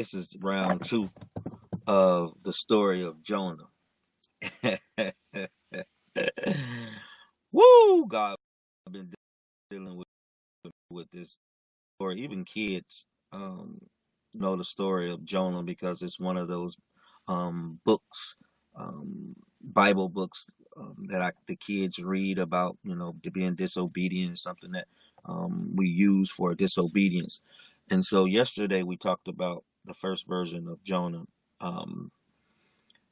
This is round two of the story of Jonah. Woo! God, I've been dealing with this story. Even kids know the story of Jonah because it's one of those books, Bible books that the kids read about. Being disobedient is something that we use for disobedience. And so yesterday we talked about the first version of Jonah. Um,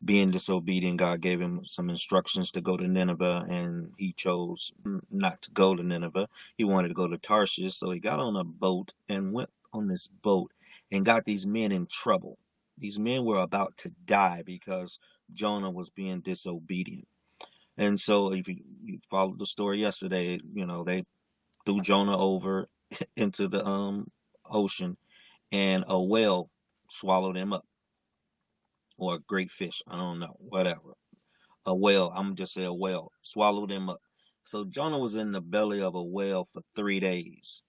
Being disobedient, God gave him some instructions to go to Nineveh, and he chose not to go to Nineveh. He wanted to go to Tarshish, so he got on a boat and went on this boat and got these men in trouble. These men were about to die because Jonah was being disobedient. And so, if you followed the story yesterday, they threw Jonah over into the ocean, and a whale swallowed him up, or a great fish. I don't know, whatever. A whale, I'm just say a whale, swallowed him up. So Jonah was in the belly of a whale for 3 days.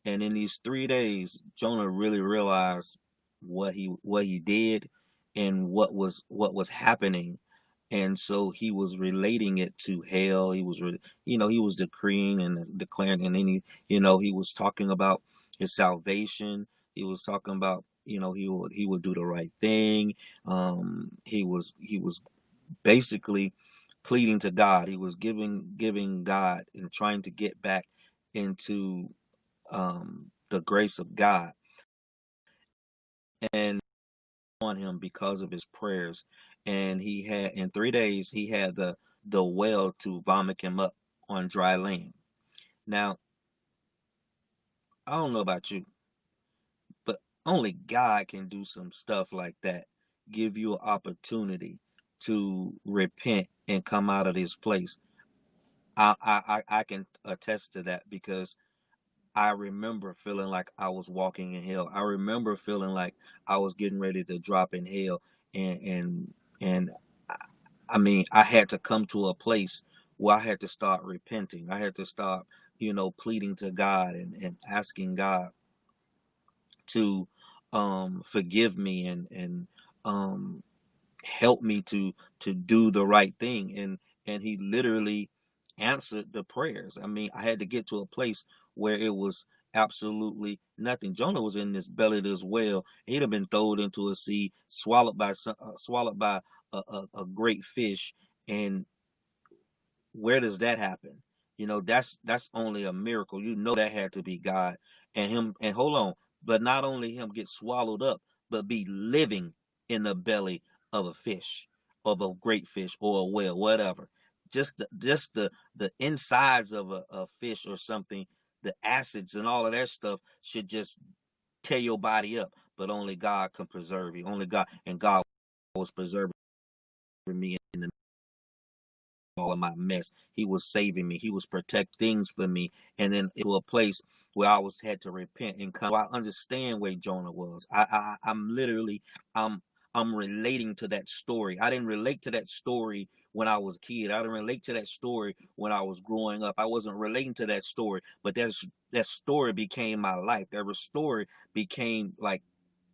And in these 3 days, Jonah really realized what he did and what was happening. And so he was relating it to hell. He was decreeing and declaring, and then he was talking about his salvation. He was talking about, he would do the right thing. He was basically pleading to God. He was giving God and trying to get back into the grace of God, and on him because of his prayers. And he had, in 3 days, he had the whale to vomit him up on dry land. Now, I don't know about you, but only God can do some stuff like that. Give you an opportunity to repent and come out of this place. I can attest to that because I remember feeling like I was walking in hell. I remember feeling like I was getting ready to drop in hell, and I mean, I had to come to a place where I had to start repenting. I had to start, pleading to God and asking God to forgive me and um help me to do the right thing. And he literally answered the prayers. I mean, I had to get to a place where it was absolutely nothing. Jonah was in this belly of this whale. He'd have been thrown into a sea, swallowed by a great fish. And where does that happen? That's only a miracle. That had to be God. And hold on, but not only him get swallowed up, but be living in the belly of a fish, of a great fish or a whale, whatever. Just the insides of a fish or something, the acids and all of that stuff should just tear your body up. But only God can preserve you. Only God, and God was preserving me in the all of my mess. He was saving me. He was protecting things for me. And then to a place where I was had to repent and come. I understand where Jonah was. I'm literally I'm relating to that story. I didn't relate to that story when I was a kid. I didn't relate to that story when I was growing up. I wasn't relating to that story, but that story became my life. That story became like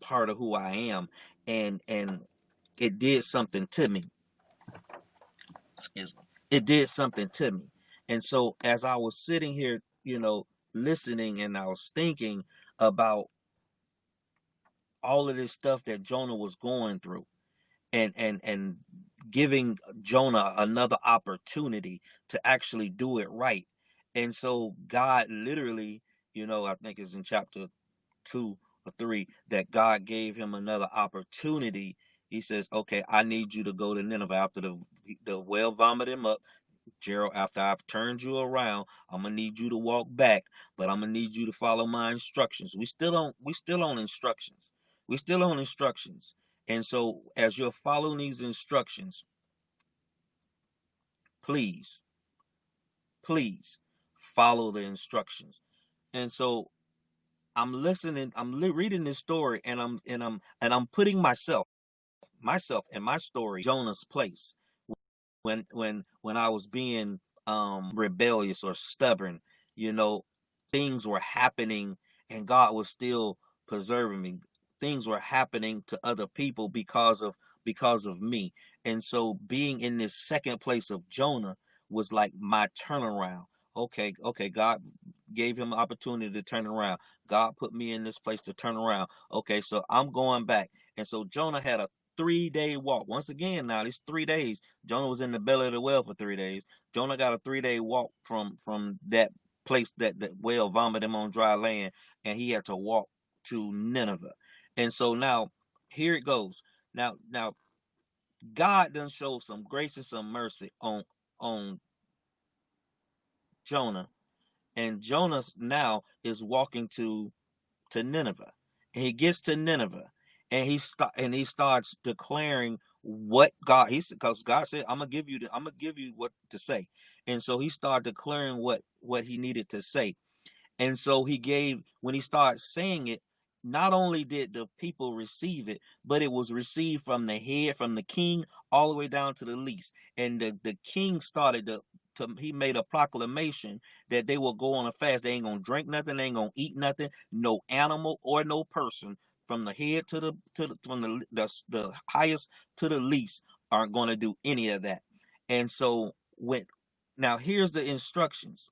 part of who I am, and it did something to me. Excuse me. It did something to me. And so as I was sitting here, listening, and I was thinking about all of this stuff that Jonah was going through, and giving Jonah another opportunity to actually do it right. And so God literally, I think it's in chapter 2 or 3, that God gave him another opportunity. He says, okay, I need you to go to Nineveh after the whale vomited him up. Gerald, after I've turned you around, I'm gonna need you to walk back, but I'm gonna need you to follow my instructions. We still on instructions. We still on instructions. And so as you're following these instructions, please, please follow the instructions. And so I'm listening, reading this story, and I'm putting myself in my story, Jonah's place, when I was being rebellious or stubborn. you know Things were happening, and God was still preserving me. things were happening to other people because of me. And so being in this second place of Jonah was like my turnaround. Okay, God gave him an opportunity to turn around. God put me in this place to turn around. Okay, so I'm going back. And so Jonah had a 3 day walk. Once again, now these 3 days, Jonah was in the belly of the whale for 3 days. Jonah got a 3 day walk from that place that whale vomited him on dry land, and he had to walk to Nineveh. And so now here it goes. Now God done show some grace and some mercy on Jonah, and Jonah now is walking to Nineveh, and he gets to Nineveh, and he starts declaring what God because God said, I'm gonna give you what to say. And so he started declaring what he needed to say. And so when he started saying it, not only did the people receive it, but it was received from the head, from the king, all the way down to the least. And the king started he made a proclamation that they will go on a fast. They ain't gonna drink nothing, they ain't gonna eat nothing, no animal or no person, from the head from the highest to the least, aren't gonna do any of that. And so now here's the instructions.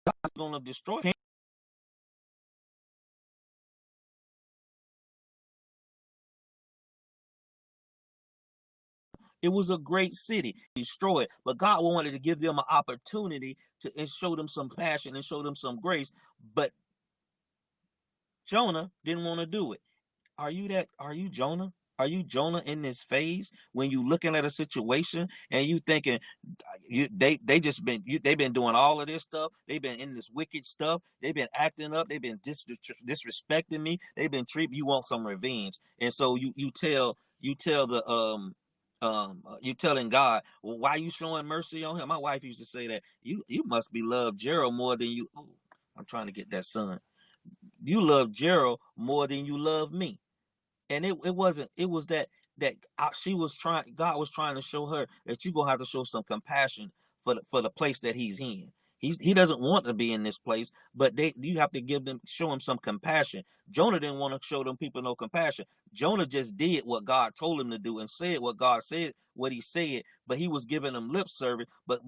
God's gonna destroy him. It was a great city, destroy it. But God wanted to give them an opportunity to and show them some passion and show them some grace. But Jonah didn't want to do it. Are you Jonah? Are you Jonah in this phase when you looking at a situation and you thinking they've been doing all of this stuff, they've been in this wicked stuff, they've been acting up, they've been disrespecting me, they've been treating you, want some revenge. And so you telling God, well, why you showing mercy on him? My wife used to say that you must be love Gerald more than you. Oh, I'm trying to get that son. You love Gerald more than you love me. And it wasn't, it was she was trying, God was trying to show her that you're gonna have to show some compassion for the place that he's in. He doesn't want to be in this place, but you have to show him some compassion. Jonah didn't want to show them people no compassion. Jonah just did what God told him to do and said what God said, what he said, but he was giving them lip service. But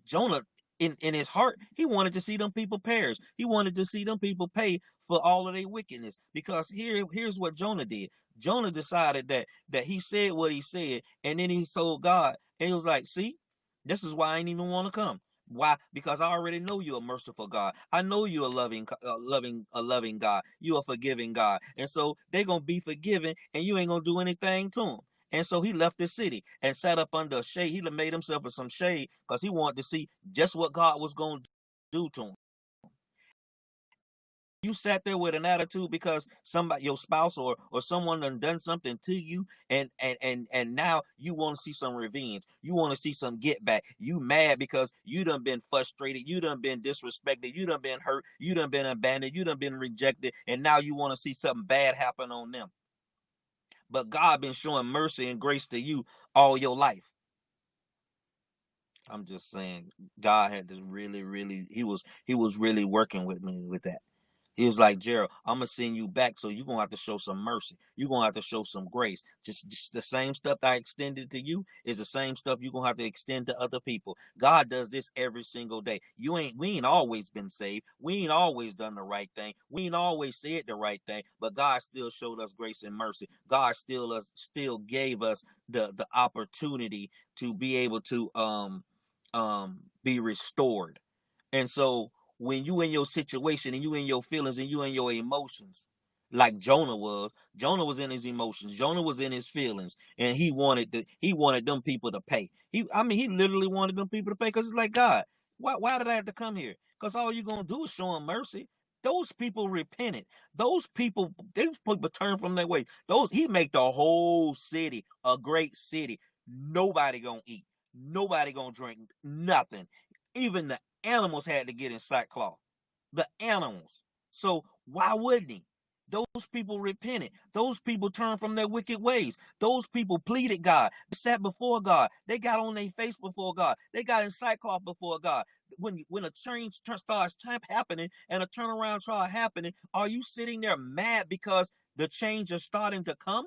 Jonah, in his heart, he wanted to see them people perish. He wanted to see them people pay for all of their wickedness. Because here's what Jonah did. Jonah decided that he said what he said, and then he told God, and he was like, "See, this is why I ain't even want to come. Why? Because I already know you're a merciful God. I know you're a loving God. You're a forgiving God, and so they're gonna be forgiven, and you ain't gonna do anything to them." And so he left the city and sat up under a shade. He made himself some shade because he wanted to see just what God was gonna do to him. You sat there with an attitude because somebody, your spouse or someone done something to you, and now you want to see some revenge, you want to see some get back, you mad because you done been frustrated, you done been disrespected, you done been hurt, you done been abandoned, you done been rejected, and now you want to see something bad happen on them. But God been showing mercy and grace to you all your life. I'm just saying, God had to really, he was really working with me with that. He was like, Gerald, I'm gonna send you back, so you're gonna have to show some mercy. You're gonna have to show some grace. Just the same stuff that I extended to you is the same stuff you're gonna have to extend to other people. God does this every single day. We ain't always been saved. We ain't always done the right thing. We ain't always said the right thing, but God still showed us grace and mercy. God still gave us the opportunity to be able to be restored. And so when you in your situation and you in your feelings and you in your emotions, like Jonah was in his emotions. Jonah was in his feelings, and he wanted them people to pay. He literally wanted them people to pay because it's like, God, why did I have to come here? Because all you're gonna do is show them mercy. Those people repented. Those people turn from their way. He make the whole city a great city. Nobody gonna eat. Nobody gonna drink nothing. Even the animals had to get in sackcloth. The animals. So why wouldn't he? Those people repented. Those people turned from their wicked ways. Those people pleaded God. They sat before God. They got on their face before God. They got in sackcloth before God. When a change starts happening and a turnaround starts happening, are you sitting there mad because the change is starting to come?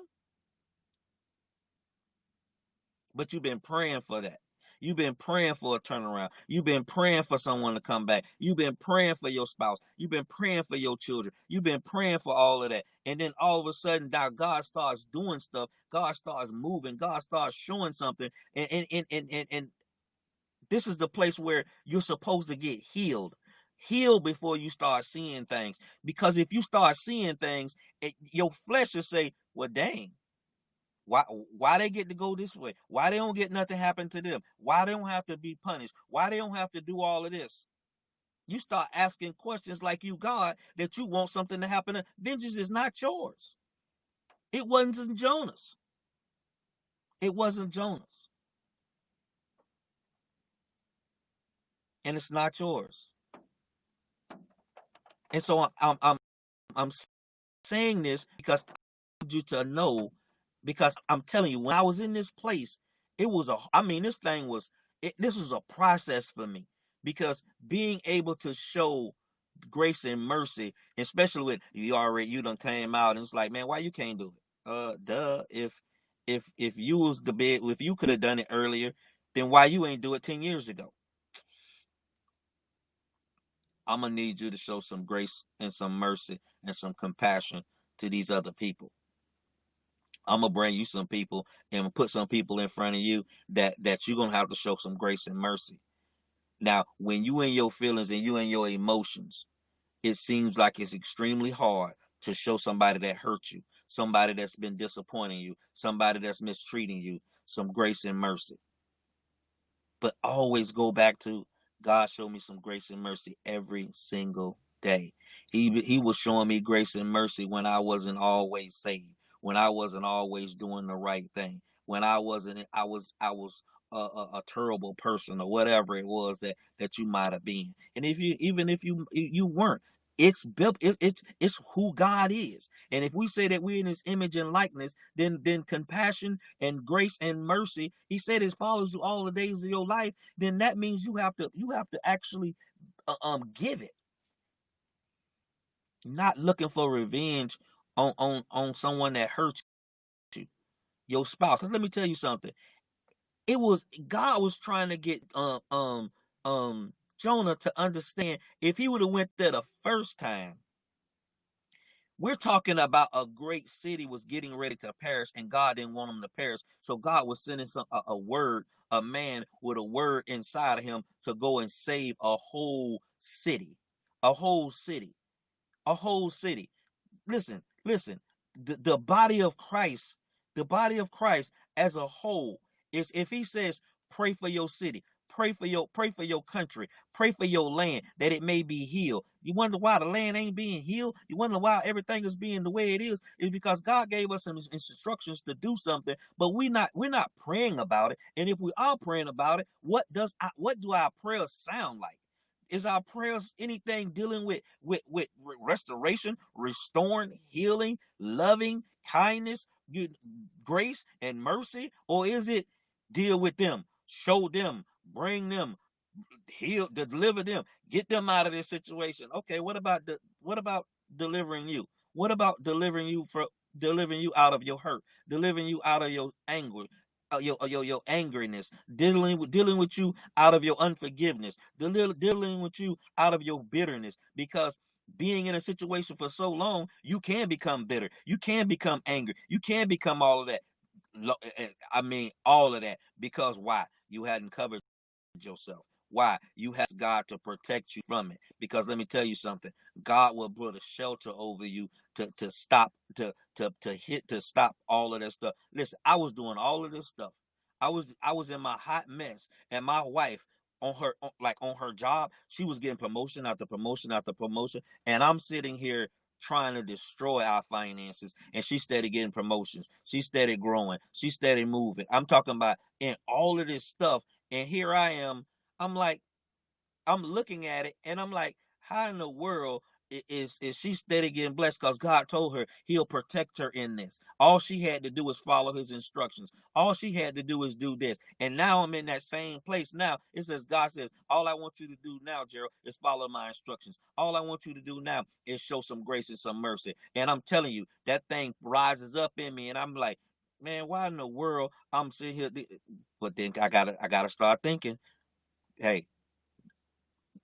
But you've been praying for that. You've been praying for a turnaround. You've been praying for someone to come back. You've been praying for your spouse. You've been praying for your children. You've been praying for all of that. And then all of a sudden, now God starts doing stuff. God starts moving. God starts showing something. And this is the place where you're supposed to get healed. Heal before you start seeing things. Because if you start seeing things, your flesh will say, well, dang. Why they get to go this way? Why they don't get nothing happen to them? Why they don't have to be punished? Why they don't have to do all of this? You start asking questions like you God that you want something to happen. Vengeance is not yours. It wasn't Jonah's. It wasn't Jonah's. And it's not yours. And so I'm saying this because I want you to know, because I'm telling you, when I was in this place, it was this thing was, this was a process for me, because being able to show grace and mercy, especially with you done came out and it's like, man, why you can't do it? Duh. If you was the big, if you could have done it earlier, then why you ain't do it 10 years ago? I'm gonna need you to show some grace and some mercy and some compassion to these other people. I'm gonna bring you some people and put some people in front of you that you're gonna have to show some grace and mercy. Now, when you in your feelings and you in your emotions, it seems like it's extremely hard to show somebody that hurt you, somebody that's been disappointing you, somebody that's mistreating you, some grace and mercy. But always go back to God. Showed me some grace and mercy every single day. He was showing me grace and mercy when I wasn't always saved, when I wasn't always doing the right thing, when I was a terrible person or whatever it was that you might have been. And if you even if you weren't, it's built. It's who God is. And if we say that we're in His image and likeness, then compassion and grace and mercy, He said, it follows you all the days of your life. Then that means you have to actually give it, not looking for revenge on someone that hurts you, your spouse. Because let me tell you something. It was God was trying to get Jonah to understand, if he would have went there the first time. We're talking about a great city was getting ready to perish, and God didn't want them to perish. So God was sending a word, a man with a word inside of him to go and save a whole city, a whole city, a whole city. Listen. The body of Christ, the body of Christ as a whole, is, if he says, pray for your city, pray for your country, pray for your land that it may be healed. You wonder why the land ain't being healed? You wonder why everything is being the way it is because God gave us some instructions to do something, but we're not praying about it. And if we are praying about it, what do our prayers sound like? Is our prayers anything dealing with restoration, restoring, healing, loving, kindness, grace, and mercy? Or is it deal with them, show them, bring them, heal, deliver them, get them out of this situation? Okay, what about delivering you? What about delivering you out of your hurt, delivering you out of your anger, your angriness, dealing with you out of your unforgiveness, dealing with you out of your bitterness, because being in a situation for so long, you can become bitter, you can become angry, you can become all of that. All of that, because why? You hadn't covered yourself. Why? You have God to protect you from it. Because let me tell you something. God will put a shelter over you to stop to stop all of that stuff. Listen, I was doing all of this stuff. I was in my hot mess, and my wife on her job, she was getting promotion after promotion after promotion, and I'm sitting here trying to destroy our finances, and she steady getting promotions, she steady growing, she steady moving. I'm talking about in all of this stuff, And here I am. I'm like, I'm looking at it and I'm like, how in the world is she steady getting blessed? Because God told her he'll protect her in this. All she had to do was follow his instructions. All she had to do is do this. And now I'm in that same place. Now it says, God says, all I want you to do now, Gerald, is follow my instructions. All I want you to do now is show some grace and some mercy. And I'm telling you, that thing rises up in me, and I'm like, man, why in the world I'm sitting here? But then I gotta start thinking, hey,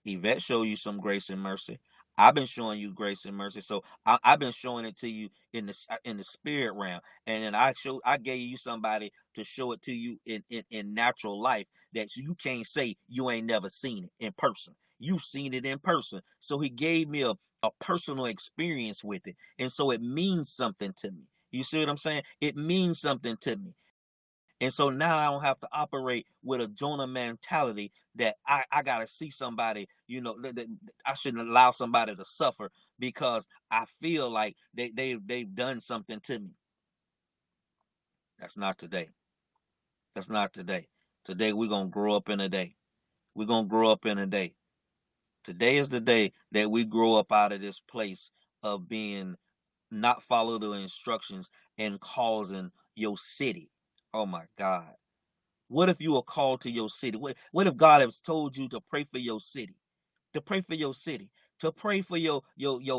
Yvette show you some grace and mercy. I've been showing you grace and mercy, so I've been showing it to you in the spirit realm, and then I gave you somebody to show it to you in natural life that you can't say you ain't never seen it in person. You've seen it in person, so he gave me a personal experience with it, and so it means something to me. You see what I'm saying? It means something to me. And so now I don't have to operate with a Jonah mentality that I gotta see somebody, that I shouldn't allow somebody to suffer because I feel like they've done something to me. That's not today. That's not today. Today we're gonna grow up in a day. We're gonna grow up in a day. Today is the day that we grow up out of this place of being not follow the instructions and causing your city. Oh my God. What if you were called to your city? What if God has told you to pray for your city? To pray for your city, to pray for your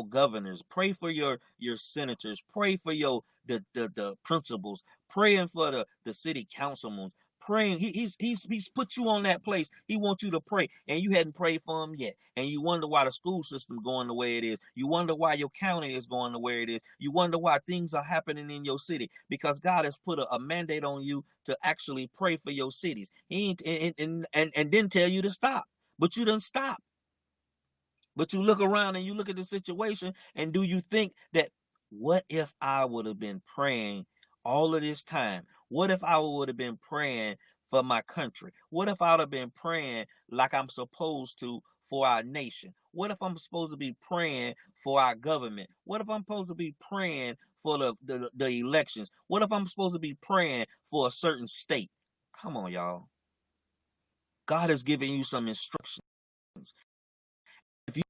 governors, pray for your senators, pray for the principals, praying for the city councilmen, praying. He's put you on that place. He wants you to pray, and you hadn't prayed for him yet, and you wonder why the school system going the way it is. You wonder why your county is going the way it is. You wonder why things are happening in your city because God has put a mandate on you to actually pray for your cities. He ain't, and didn't tell you to stop, but you didn't stop. But you look around and you look at the situation, and do you think that what if I would have been praying all of this time? What if I would have been praying for my country? What if I would have been praying like I'm supposed to for our nation? What if I'm supposed to be praying for our government? What if I'm supposed to be praying for the elections? What if I'm supposed to be praying for a certain state? Come on, y'all. God has given you some instructions. If you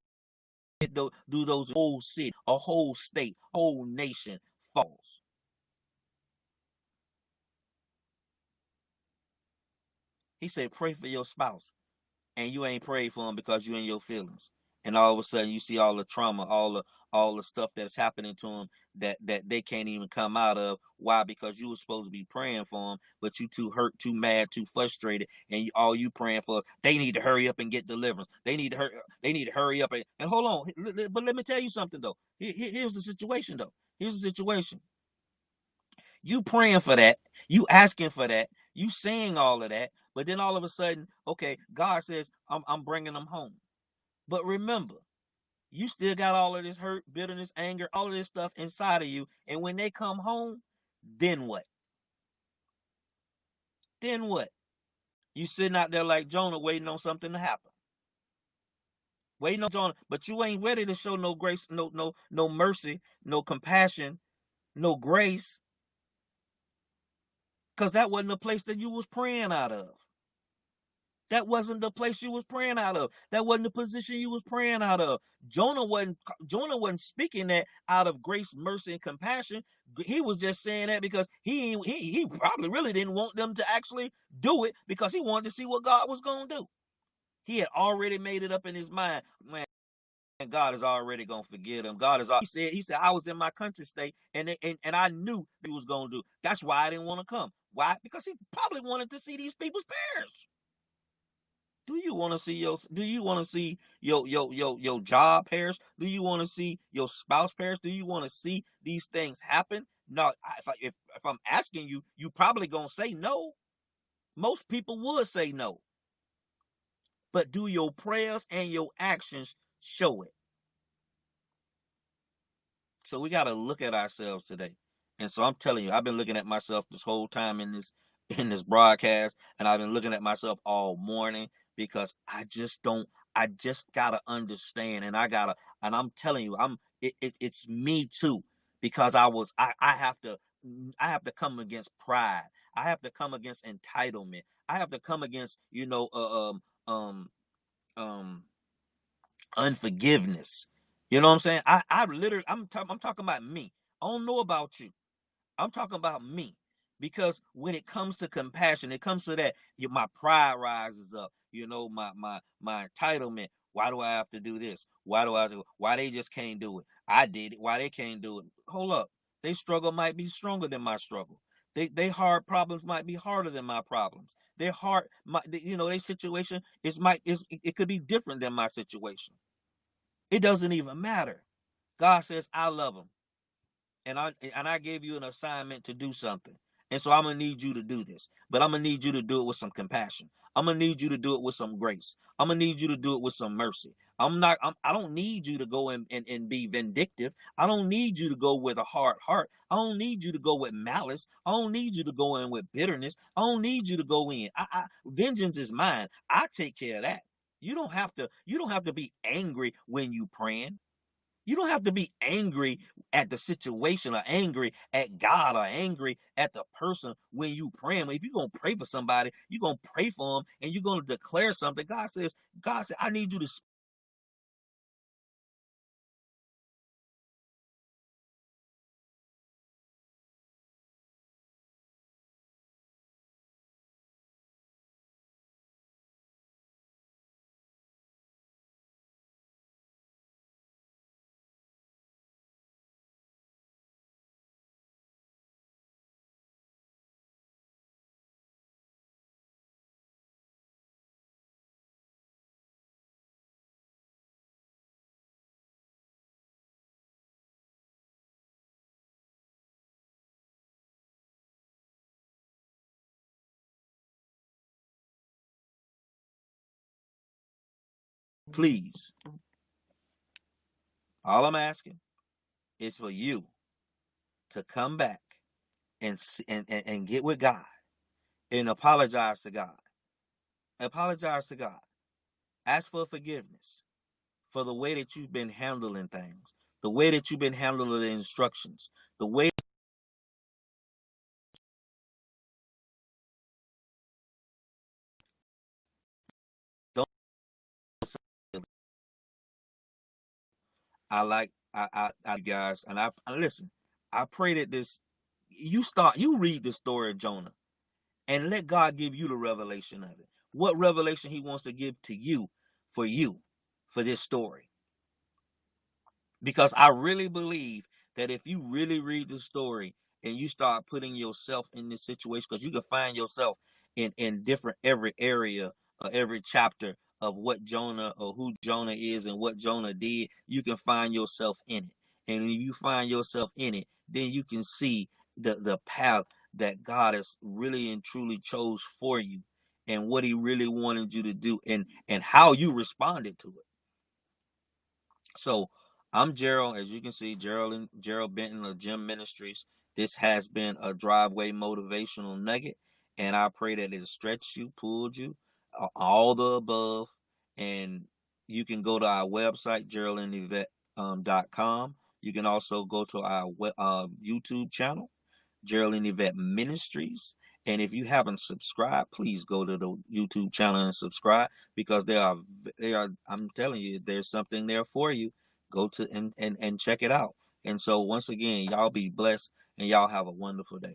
do those, whole city, a whole state, whole nation falls. He said, pray for your spouse, and you ain't prayed for him because you in your feelings. And all of a sudden, you see all the trauma, all the stuff that's happening to them that they can't even come out of. Why? Because you were supposed to be praying for them, but you too hurt, too mad, too frustrated, and all you praying for, they need to hurry up and get deliverance. They need to hurry. They need to hurry up and hold on. But let me tell you something though. Here's the situation though. Here's the situation. You praying for that, you asking for that, you saying all of that, but then all of a sudden, okay, God says, I'm bringing them home. But remember, you still got all of this hurt, bitterness, anger, all of this stuff inside of you. And when they come home, then what? Then what? You sitting out there like Jonah waiting on something to happen. Waiting on Jonah, but you ain't ready to show no grace, no mercy, no compassion, no grace, because that wasn't the place that you was praying out of. That wasn't the place you was praying out of. That wasn't the position you was praying out of. Jonah wasn't speaking that out of grace, mercy, and compassion. He was just saying that because he probably really didn't want them to actually do it because he wanted to see what God was going to do. He had already made it up in his mind, man. God is already gonna forgive him. He said I was in my country state and I knew he was gonna do. That's why I didn't want to come. Why? Because he probably wanted to see these people's perish. Do you want to see your job perish? Do you want to see your spouse perish? Do you want to see these things happen? No, if I'm asking you, you probably gonna say no. Most people would say no. But do your prayers and your actions show it? So we got to look at ourselves today. And so I'm telling you, I've been looking at myself this whole time in this broadcast, and I've been looking at myself all morning because I just gotta understand, and I'm telling you, it's me too, because I have to come against pride. I have to come against entitlement. I have to come against, um, um, unforgiveness. You know what I'm saying? I literally, I'm talking about me. I don't know about you. I'm talking about me. Because when it comes to compassion, it comes to that, my pride rises up. My entitlement. Why do I have to do this? Why they just can't do it? I did it. Why they can't do it? Hold up. They struggle might be stronger than my struggle. They hard problems might be harder than my problems. Their heart, their situation it could be different than my situation. It doesn't even matter. God says, I love them. And I gave you an assignment to do something. And so I'm gonna need you to do this. But I'm gonna need you to do it with some compassion. I'm gonna need you to do it with some grace. I'm gonna need you to do it with some mercy. I don't need you to go and be vindictive. I don't need you to go with a hard heart. I don't need you to go with malice. I don't need you to go in with bitterness. I don't need you to go in. Vengeance is mine. I take care of that. You don't have to be angry when you praying. You don't have to be angry at the situation or angry at God or angry at the person when you praying. If you're going to pray for somebody, you're going to pray for them and you're going to declare something. God said, I need you to please. All I'm asking is for you to come back and get with God and apologize to God. Apologize to God. Ask for forgiveness for the way that you've been handling things, the way that you've been handling the instructions, the way. Don't I like I guys, and I listen. I pray that you read the story of Jonah and let God give you the revelation of it. What revelation He wants to give to you for this story. Because I really believe that if you really read the story and you start putting yourself in this situation, because you can find yourself in different every area or every chapter of what Jonah or who Jonah is and what Jonah did, you can find yourself in it. And when you find yourself in it, then you can see the path that God has really and truly chose for you and what He really wanted you to do and how you responded to it. So I'm Gerald, as you can see, Gerald Benton of Gym Ministries. This has been a driveway motivational nugget, and I pray that it stretched you, pulled you, all the above. And you can go to our website, geraldandyvette.com. You can also go to our YouTube channel, Gerald and Yvette Ministries. And if you haven't subscribed, please go to the YouTube channel and subscribe because I'm telling you, there's something there for you. Go to and check it out. And so once again, y'all be blessed and y'all have a wonderful day.